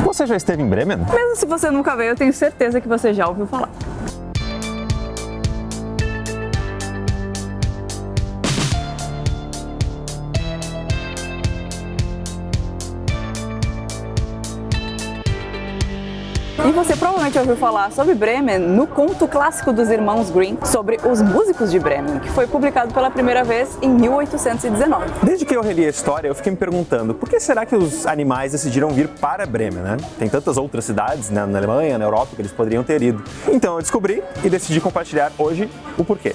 Você já esteve em Bremen? Mesmo se você nunca veio, eu tenho certeza que você já ouviu falar. E você provavelmente ouviu falar sobre Bremen no conto clássico dos irmãos Grimm, sobre os músicos de Bremen, que foi publicado pela primeira vez em 1819. Desde que eu reli a história, eu fiquei me perguntando por que será que os animais decidiram vir para Bremen, né? Tem tantas outras cidades, né, na Alemanha, na Europa, que eles poderiam ter ido. Então eu descobri e decidi compartilhar hoje o porquê.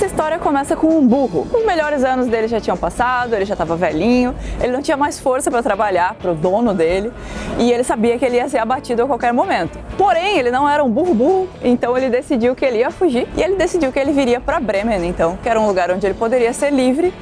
A história começa com um burro. Os melhores anos dele já tinham passado, ele já estava velhinho, ele não tinha mais força para trabalhar para o dono dele e ele sabia que ele ia ser abatido a qualquer momento. Porém, ele não era um burro, então ele decidiu que ele ia fugir e ele decidiu que ele viria para Bremen, então, que era um lugar onde ele poderia ser livre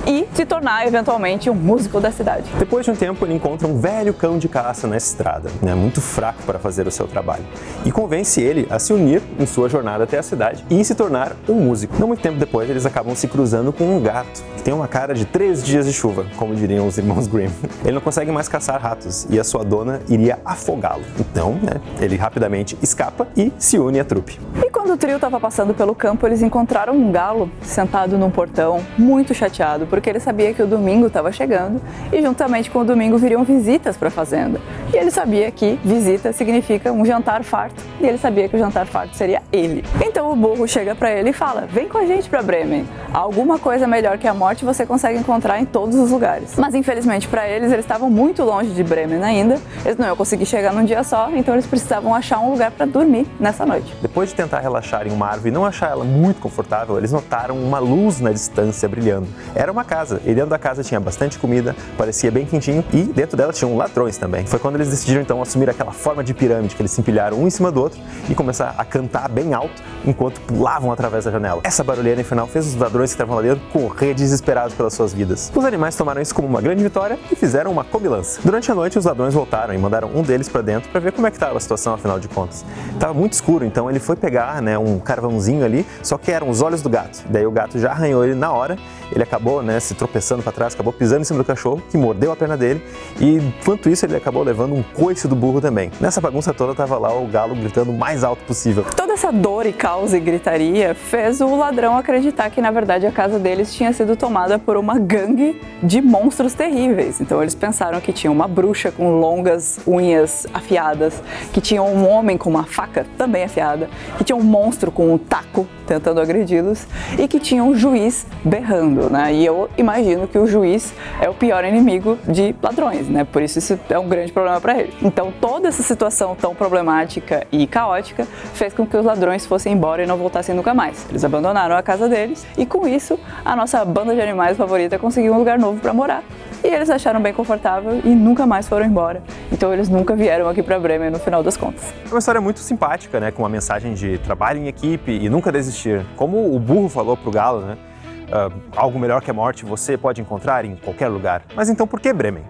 e se tornar eventualmente um músico da cidade. Depois de um tempo, ele encontra um velho cão de caça na estrada, né, muito fraco para fazer o seu trabalho, e convence ele a se unir em sua jornada até a cidade e se tornar um músico. Não muito tempo depois, eles acabam se cruzando com um gato, que tem uma cara de 3 dias de chuva, como diriam os irmãos Grimm. Ele não consegue mais caçar ratos e a sua dona iria afogá-lo. Então, né, ele rapidamente escapa e se une à trupe. E quando o trio estava passando pelo campo, eles encontraram um galo sentado num portão, muito chateado, porque ele sabia que o domingo estava chegando e juntamente com o domingo viriam visitas para a fazenda. E ele sabia que visita significa um jantar farto, e ele sabia que o jantar farto seria ele. Então o burro chega para ele e fala: vem com a gente para Bremen. Alguma coisa melhor que a morte você consegue encontrar em todos os lugares. Mas infelizmente para eles estavam muito longe de Bremen ainda, eles não iam conseguir chegar num dia só, então eles precisavam achar um lugar para dormir nessa noite. Depois de tentar relaxar em uma árvore e não achar ela muito confortável, eles notaram uma luz na distância brilhando. Era uma casa, e dentro da casa tinha bastante comida, parecia bem quentinho, e dentro dela tinham ladrões também. Foi quando eles decidiram então assumir aquela forma de pirâmide, que eles se empilharam um em cima do outro e começar a cantar bem alto enquanto pulavam através da janela. Essa barulheira, no final, fez os ladrões que estavam lá dentro correr desesperados pelas suas vidas. Os animais tomaram isso como uma grande vitória e fizeram uma comilança. Durante a noite, os ladrões voltaram e mandaram um deles para dentro para ver como é que estava a situação, afinal de contas. Estava muito escuro, então ele foi pegar, né, um carvãozinho ali, só que eram os olhos do gato. Daí o gato já arranhou ele na hora, ele acabou, né, se tropeçando para trás, acabou pisando em cima do cachorro, que mordeu a perna dele, e enquanto isso ele acabou levando um coice do burro também. Nessa bagunça toda estava lá o galo gritando o mais alto possível. Toda essa dor e caos e gritaria fez o ladrão acreditar que na verdade a casa deles tinha sido tomada por uma gangue de monstros terríveis. Então eles pensaram que tinha uma bruxa com longas unhas afiadas, que tinha um homem com uma faca também afiada, que tinha um monstro com um taco tentando agredi-los e que tinha um juiz berrando, né? E eu imagino que o juiz é o pior inimigo de ladrões, né? Por isso é um grande problema para ele. Então toda essa situação tão problemática e caótica fez com que os ladrões fossem embora e não voltassem nunca mais. Eles abandonaram a casa deles e com isso a nossa banda de animais favorita conseguiu um lugar novo para morar. E eles acharam bem confortável e nunca mais foram embora. Então eles nunca vieram aqui para Bremen no final das contas. É uma história muito simpática, né, com uma mensagem de trabalho em equipe e nunca desistir. Como o burro falou pro galo, né, algo melhor que a morte você pode encontrar em qualquer lugar. Mas então por que Bremen?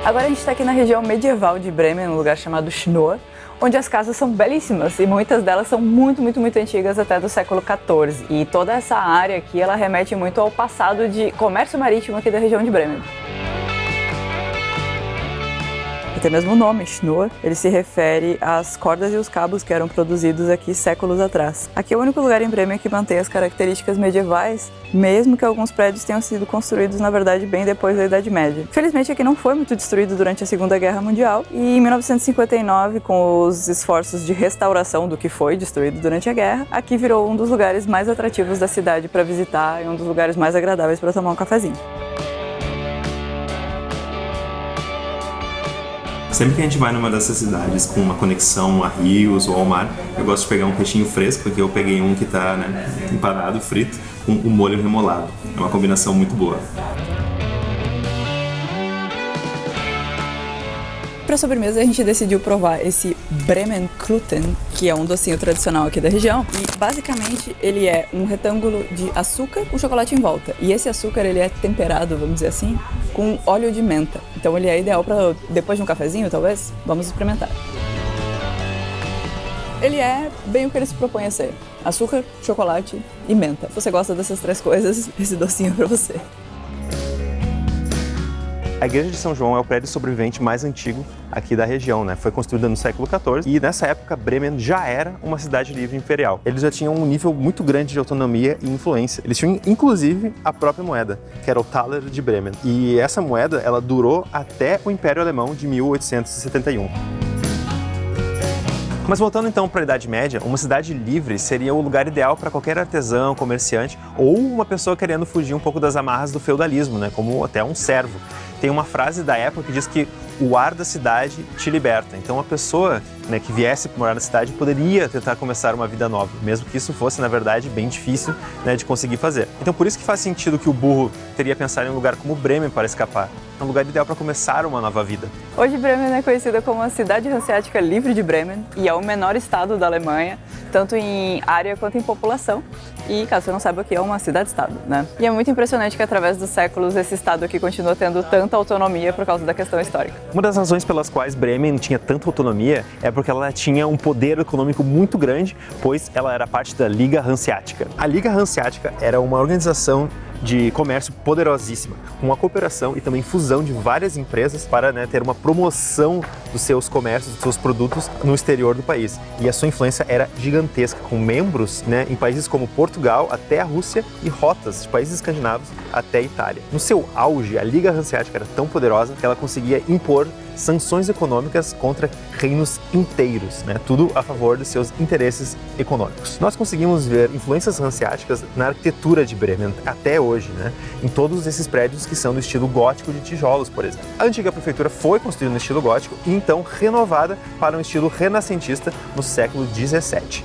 Agora a gente está aqui na região medieval de Bremen, num lugar chamado Schnoor, onde as casas são belíssimas e muitas delas são muito antigas, até do século XIV. E toda essa área aqui, ela remete muito ao passado de comércio marítimo aqui da região de Bremen. E tem mesmo o nome, Schnoor, ele se refere às cordas e os cabos que eram produzidos aqui séculos atrás. Aqui é o único lugar em Bremen que mantém as características medievais, mesmo que alguns prédios tenham sido construídos, na verdade, bem depois da Idade Média. Felizmente aqui não foi muito destruído durante a Segunda Guerra Mundial e em 1959, com os esforços de restauração do que foi destruído durante a guerra, aqui virou um dos lugares mais atrativos da cidade para visitar e um dos lugares mais agradáveis para tomar um cafezinho. Sempre que a gente vai numa dessas cidades com uma conexão a rios ou ao mar, eu gosto de pegar um peixinho fresco, aqui eu peguei um que está, né, empanado, frito, com o molho remolado. É uma combinação muito boa. Para sobremesa a gente decidiu provar esse Bremenkruten, que é um docinho tradicional aqui da região, e basicamente ele é um retângulo de açúcar com chocolate em volta. E esse açúcar ele é temperado, vamos dizer assim, com óleo de menta. Então ele é ideal para depois de um cafezinho, talvez. Vamos experimentar. Ele é bem o que ele se propõe a ser. Açúcar, chocolate e menta. Se você gosta dessas 3 coisas, esse docinho é pra você. A Igreja de São João é o prédio sobrevivente mais antigo aqui da região, né? Foi construída no século XIV e nessa época Bremen já era uma cidade livre imperial. Eles já tinham um nível muito grande de autonomia e influência. Eles tinham inclusive a própria moeda, que era o Thaler de Bremen. E essa moeda, ela durou até o Império Alemão de 1871. Mas voltando então para a Idade Média, uma cidade livre seria o lugar ideal para qualquer artesão, comerciante ou uma pessoa querendo fugir um pouco das amarras do feudalismo, né? Como até um servo. Tem uma frase da época que diz que o ar da cidade te liberta. Então a pessoa, né, que viesse morar na cidade poderia tentar começar uma vida nova, mesmo que isso fosse, na verdade, bem difícil, né, de conseguir fazer. Então por isso que faz sentido que o burro teria pensado em um lugar como Bremen para escapar. É um lugar ideal para começar uma nova vida. Hoje Bremen é conhecida como a cidade hanseática livre de Bremen e é o menor estado da Alemanha, tanto em área quanto em população. E, caso você não saiba, aqui é uma cidade-estado, né? E é muito impressionante que, através dos séculos, esse estado aqui continua tendo tanta autonomia por causa da questão histórica. Uma das razões pelas quais Bremen tinha tanta autonomia é porque ela tinha um poder econômico muito grande, pois ela era parte da Liga Hanseática. A Liga Hanseática era uma organização de comércio poderosíssima, com a cooperação e também fusão de várias empresas para, né, ter uma promoção dos seus comércios, dos seus produtos no exterior do país. E a sua influência era gigantesca, com membros, né, em países como Portugal até a Rússia e rotas de países escandinavos até a Itália. No seu auge, a Liga Hanseática era tão poderosa que ela conseguia impor sanções econômicas contra reinos inteiros, né? Tudo a favor dos seus interesses econômicos. Nós conseguimos ver influências hanseáticas na arquitetura de Bremen até hoje, né? Em todos esses prédios que são do estilo gótico de tijolos, por exemplo. A antiga prefeitura foi construída no estilo gótico e então renovada para um estilo renascentista no século XVII.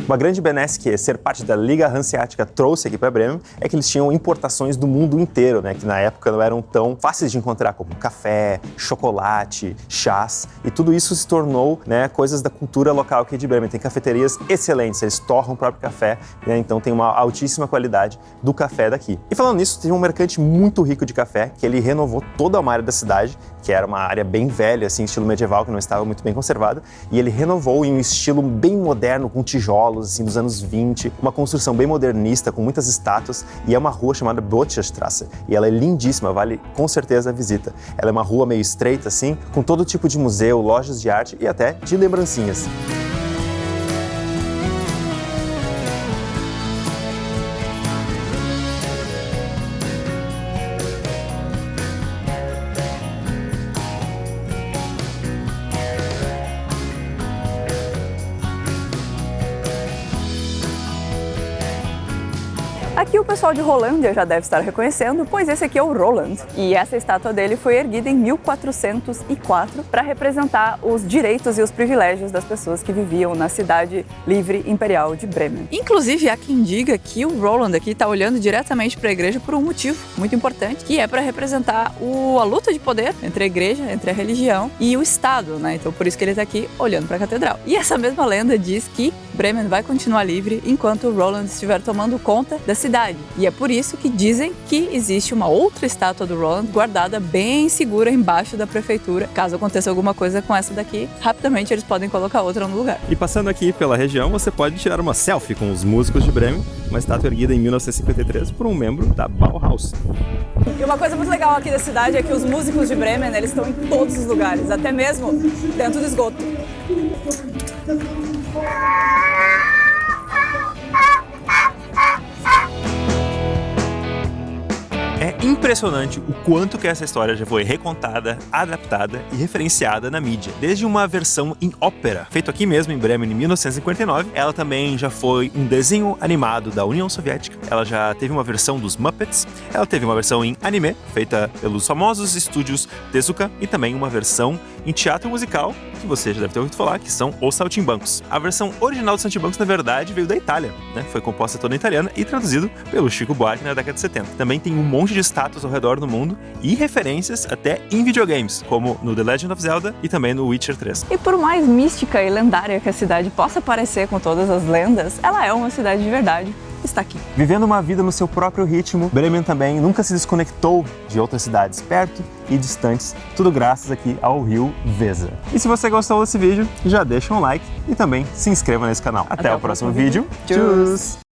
Uma grande benesse que ser parte da Liga Hanseática trouxe aqui para Bremen é que eles tinham importações do mundo inteiro, né, que na época não eram tão fáceis de encontrar, como café, chocolate, chás, e tudo isso se tornou, né, coisas da cultura local aqui de Bremen. Tem cafeterias excelentes, eles torram o próprio café, né, então tem uma altíssima qualidade do café daqui. E falando nisso, tem um mercante muito rico de café, que ele renovou toda uma área da cidade, que era uma área bem velha, assim, estilo medieval, que não estava muito bem conservada, e ele renovou em um estilo bem moderno, com tijolos, assim, dos anos 20, uma construção bem modernista, com muitas estátuas, e é uma rua chamada Botschstrasse, e ela é lindíssima, vale com certeza a visita. Ela é uma rua meio estreita, assim, com todo tipo de museu, lojas de arte e até de lembrancinhas. Aqui o pessoal de Rolândia já deve estar reconhecendo, pois esse aqui é o Roland. E essa estátua dele foi erguida em 1404 para representar os direitos e os privilégios das pessoas que viviam na cidade livre imperial de Bremen. Inclusive, há quem diga que o Roland aqui está olhando diretamente para a igreja por um motivo muito importante, que é para representar a luta de poder entre a igreja, entre a religião e o Estado, né? Então por isso que ele está aqui olhando para a catedral. E essa mesma lenda diz que Bremen vai continuar livre enquanto o Roland estiver tomando conta da cidade. E é por isso que dizem que existe uma outra estátua do Roland guardada bem segura embaixo da prefeitura. Caso aconteça alguma coisa com essa daqui, rapidamente eles podem colocar outra no lugar. E passando aqui pela região, você pode tirar uma selfie com os músicos de Bremen, uma estátua erguida em 1953 por um membro da Bauhaus. E uma coisa muito legal aqui da cidade é que os músicos de Bremen, eles estão em todos os lugares, até mesmo dentro do esgoto. É impressionante o quanto que essa história já foi recontada, adaptada e referenciada na mídia. Desde uma versão em ópera, feito aqui mesmo em Bremen em 1959, ela também já foi um desenho animado da União Soviética, ela já teve uma versão dos Muppets, ela teve uma versão em anime, feita pelos famosos estúdios Tezuka, e também uma versão em teatro musical, que você já deve ter ouvido falar, que são Os Saltimbancos. A versão original dos Saltimbancos, na verdade, veio da Itália, né? Foi composta toda em italiana e traduzido pelo Chico Buarque na década de 70. Também tem um monte de estátuas ao redor do mundo e referências até em videogames, como no The Legend of Zelda e também no Witcher 3. E por mais mística e lendária que a cidade possa parecer com todas as lendas, ela é uma cidade de verdade. está aqui. Vivendo uma vida no seu próprio ritmo, Bremen também nunca se desconectou de outras cidades perto e distantes, tudo graças aqui ao rio Weser. E se você gostou desse vídeo, já deixa um like e também se inscreva nesse canal. Até o próximo vídeo. Tchau!